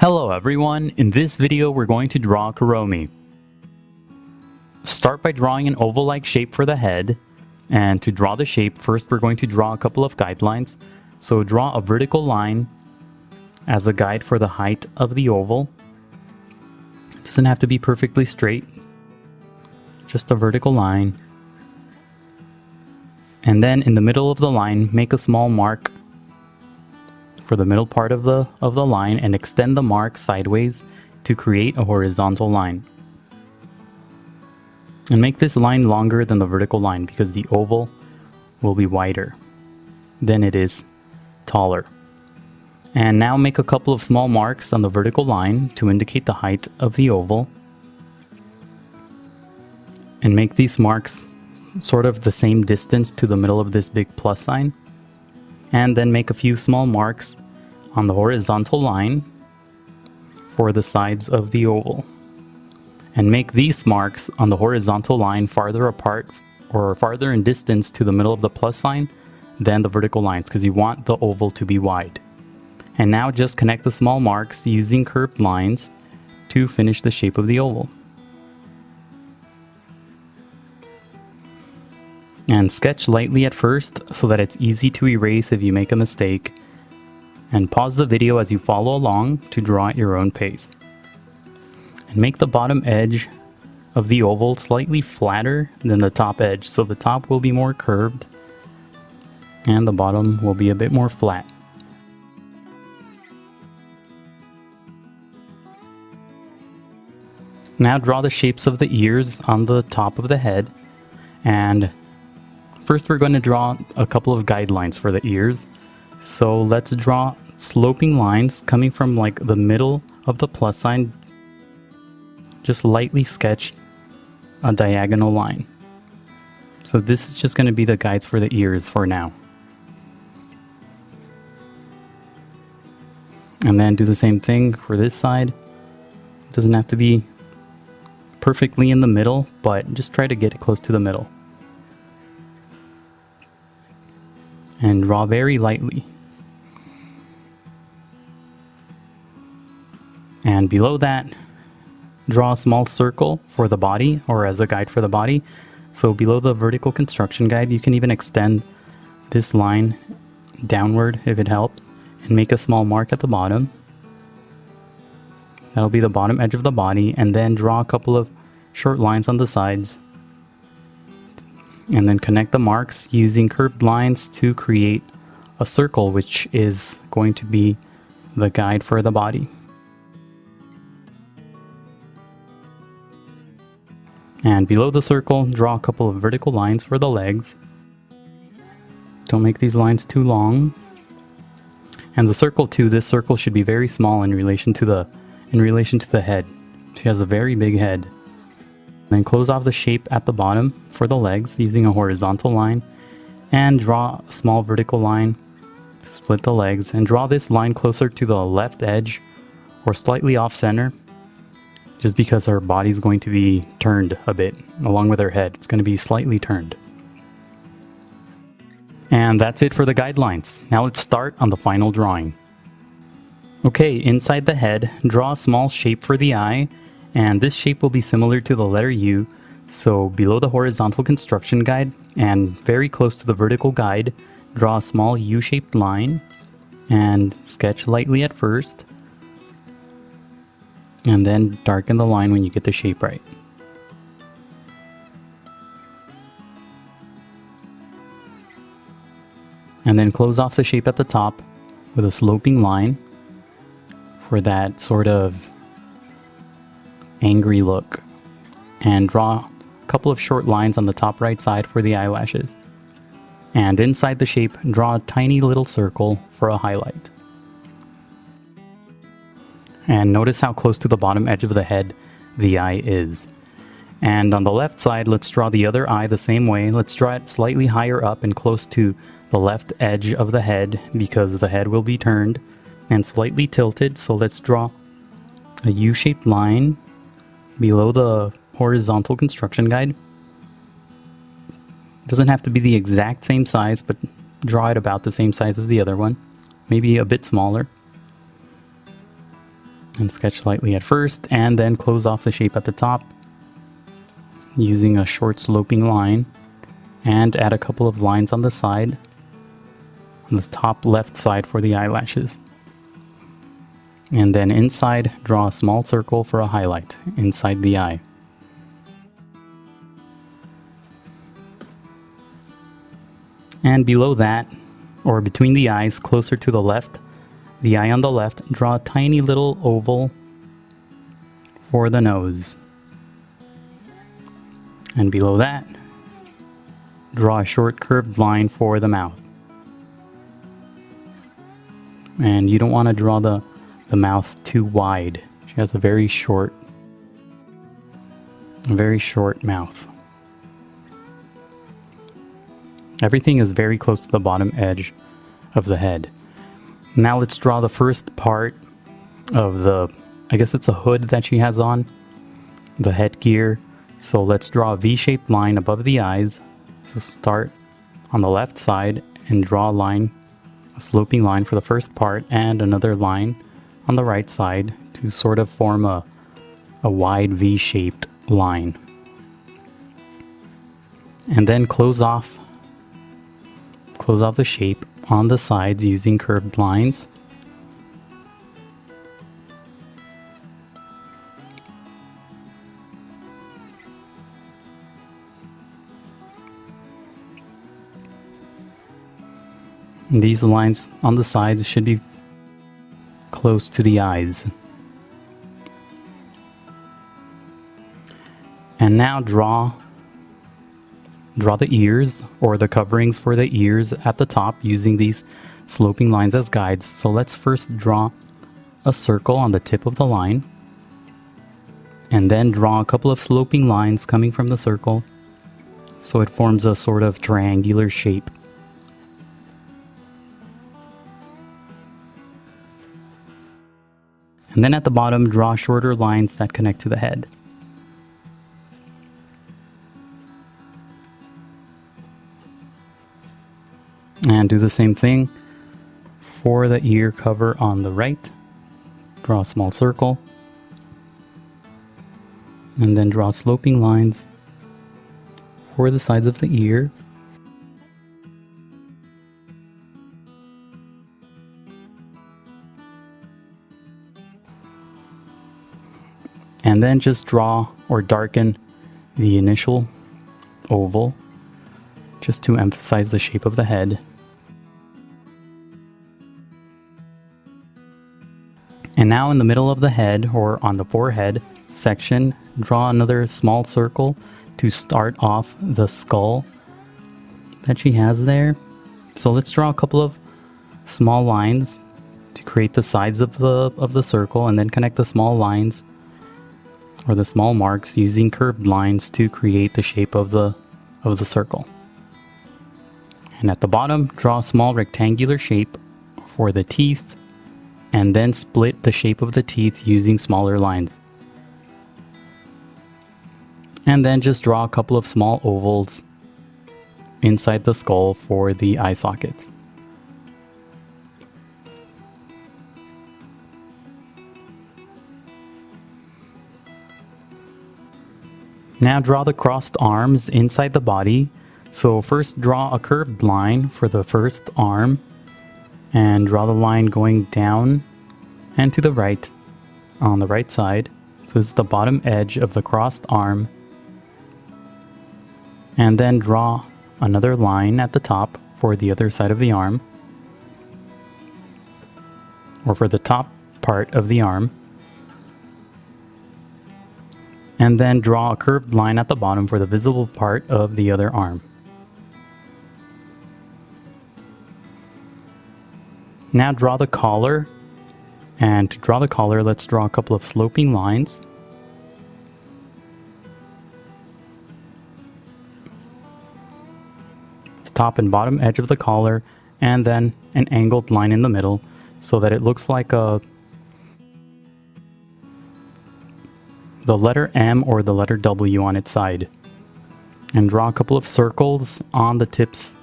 Hello everyone, in this video we're going to draw Kuromi. Start by drawing an oval-like shape for the head, and to draw the shape, first we're going to draw a couple of guidelines. So draw a vertical line as a guide for the height of the oval. It doesn't have to be perfectly straight, just a vertical line. And then in the middle of the line, make a small mark for the middle part of the line and extend the mark sideways to create a horizontal line. And make this line longer than the vertical line because the oval will be wider than it is taller. And now make a couple of small marks on the vertical line to indicate the height of the oval. And make these marks sort of the same distance to the middle of this big plus sign. And then make a few small marks on the horizontal line for the sides of the oval. And make these marks on the horizontal line farther apart or farther in distance to the middle of the plus sign than the vertical lines because you want the oval to be wide. And now just connect the small marks using curved lines to finish the shape of the oval. And sketch lightly at first so that it's easy to erase if you make a mistake. And pause the video as you follow along to draw at your own pace. And make the bottom edge of the oval slightly flatter than the top edge, so the top will be more curved and the bottom will be a bit more flat. Now draw the shapes of the ears on the top of the head, and first we're going to draw a couple of guidelines for the ears. So let's draw sloping lines coming from like the middle of the plus sign. Just lightly sketch a diagonal line. So this is just going to be the guides for the ears for now. And then do the same thing for this side. It doesn't have to be perfectly in the middle, but just try to get it close to the middle. And draw very lightly. And below that, draw a small circle for the body, or as a guide for the body. So below the vertical construction guide, you can even extend this line downward if it helps, and make a small mark at the bottom. That'll be the bottom edge of the body, and then draw a couple of short lines on the sides. And then connect the marks using curved lines to create a circle, which is going to be the guide for the body. And below the circle, draw a couple of vertical lines for the legs. Don't make these lines too long. And the circle too, this circle should be very small in relation to the head. She has a very big head. Then close off the shape at the bottom for the legs using a horizontal line, and draw a small vertical line to split the legs, and draw this line closer to the left edge or slightly off center, just because her body's going to be turned a bit along with her head. It's going to be slightly turned. And that's it for the guidelines. Now let's start on the final drawing. Okay, inside the head, draw a small shape for the eye. And this shape will be similar to the letter U, so below the horizontal construction guide and very close to the vertical guide, draw a small U-shaped line and sketch lightly at first, and then darken the line when you get the shape right. And then close off the shape at the top with a sloping line for that sort of angry look, and draw a couple of short lines on the top right side for the eyelashes. And inside the shape, draw a tiny little circle for a highlight. And notice how close to the bottom edge of the head the eye is. And on the left side, let's draw the other eye the same way. Let's draw it slightly higher up and close to the left edge of the head because the head will be turned and slightly tilted. So let's draw a U-shaped line below the horizontal construction guide. It doesn't have to be the exact same size, but draw it about the same size as the other one, maybe a bit smaller. And sketch lightly at first, and then close off the shape at the top using a short sloping line, and add a couple of lines on the side, on the top left side for the eyelashes. And then inside, draw a small circle for a highlight inside the eye. And below that, or between the eyes, closer to the left, the eye on the left, draw a tiny little oval for the nose. And below that, draw a short curved line for the mouth. And you don't want to draw the mouth too wide. She has a very short mouth. Everything is very close to the bottom edge of the head. Now let's draw the first part of the, I guess it's a hood that she has on, the headgear. So let's draw a V-shaped line above the eyes. So start on the left side and draw a line, a sloping line for the first part, and another line on the right side to sort of form a wide V-shaped line. And then close off the shape on the sides using curved lines. And these lines on the sides should be close to the eyes. And now draw the ears, or the coverings for the ears at the top, using these sloping lines as guides. So let's first draw a circle on the tip of the line, and then draw a couple of sloping lines coming from the circle so it forms a sort of triangular shape. And then at the bottom, draw shorter lines that connect to the head. And do the same thing for the ear cover on the right. Draw a small circle. And then draw sloping lines for the sides of the ear. And then just draw or darken the initial oval just to emphasize the shape of the head. And now in the middle of the head, or on the forehead section, draw another small circle to start off the skull that she has there. So let's draw a couple of small lines to create the sides of the circle, and then connect the small lines or the small marks using curved lines to create the shape of the circle. And at the bottom, draw a small rectangular shape for the teeth, and then split the shape of the teeth using smaller lines. And then just draw a couple of small ovals inside the skull for the eye sockets. Now draw the crossed arms inside the body. So first draw a curved line for the first arm, and draw the line going down and to the right on the right side. So this is the bottom edge of the crossed arm. And then draw another line at the top for the other side of the arm, or for the top part of the arm. And then draw a curved line at the bottom for the visible part of the other arm. Now draw the collar, and to draw the collar, let's draw a couple of sloping lines. The top and bottom edge of the collar, and then an angled line in the middle so that it looks like the letter M or the letter W on its side. And draw a couple of circles on the tips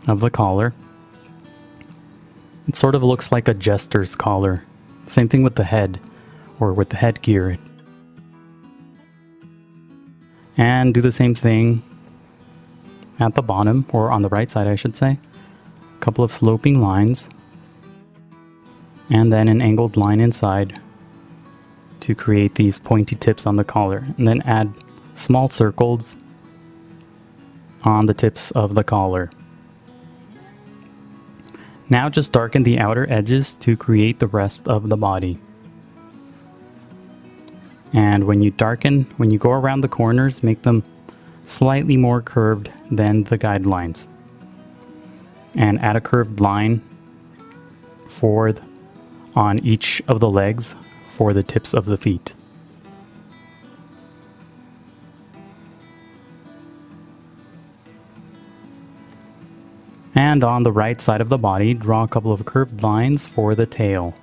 of the collar. It sort of looks like a jester's collar. Same thing with the head, or with the headgear. And do the same thing at the bottom, or on the right side I should say. A couple of sloping lines, and then an angled line inside to create these pointy tips on the collar, and then add small circles on the tips of the collar. Now just darken the outer edges to create the rest of the body. And when you go around the corners, make them slightly more curved than the guidelines. And add a curved line on each of the legs for the tips of the feet. And on the right side of the body, draw a couple of curved lines for the tail.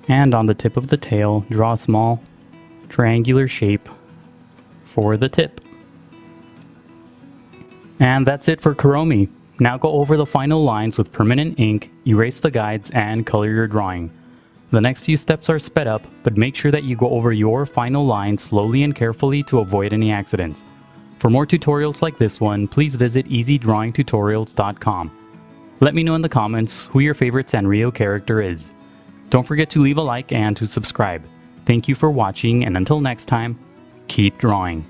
And on the tip of the tail, draw a small triangular shape for the tip. And that's it for Kuromi. Now go over the final lines with permanent ink, erase the guides, and color your drawing. The next few steps are sped up, but make sure that you go over your final lines slowly and carefully to avoid any accidents. For more tutorials like this one, please visit easydrawingtutorials.com. Let me know in the comments who your favorite Sanrio character is. Don't forget to leave a like and to subscribe. Thank you for watching, and until next time, keep drawing.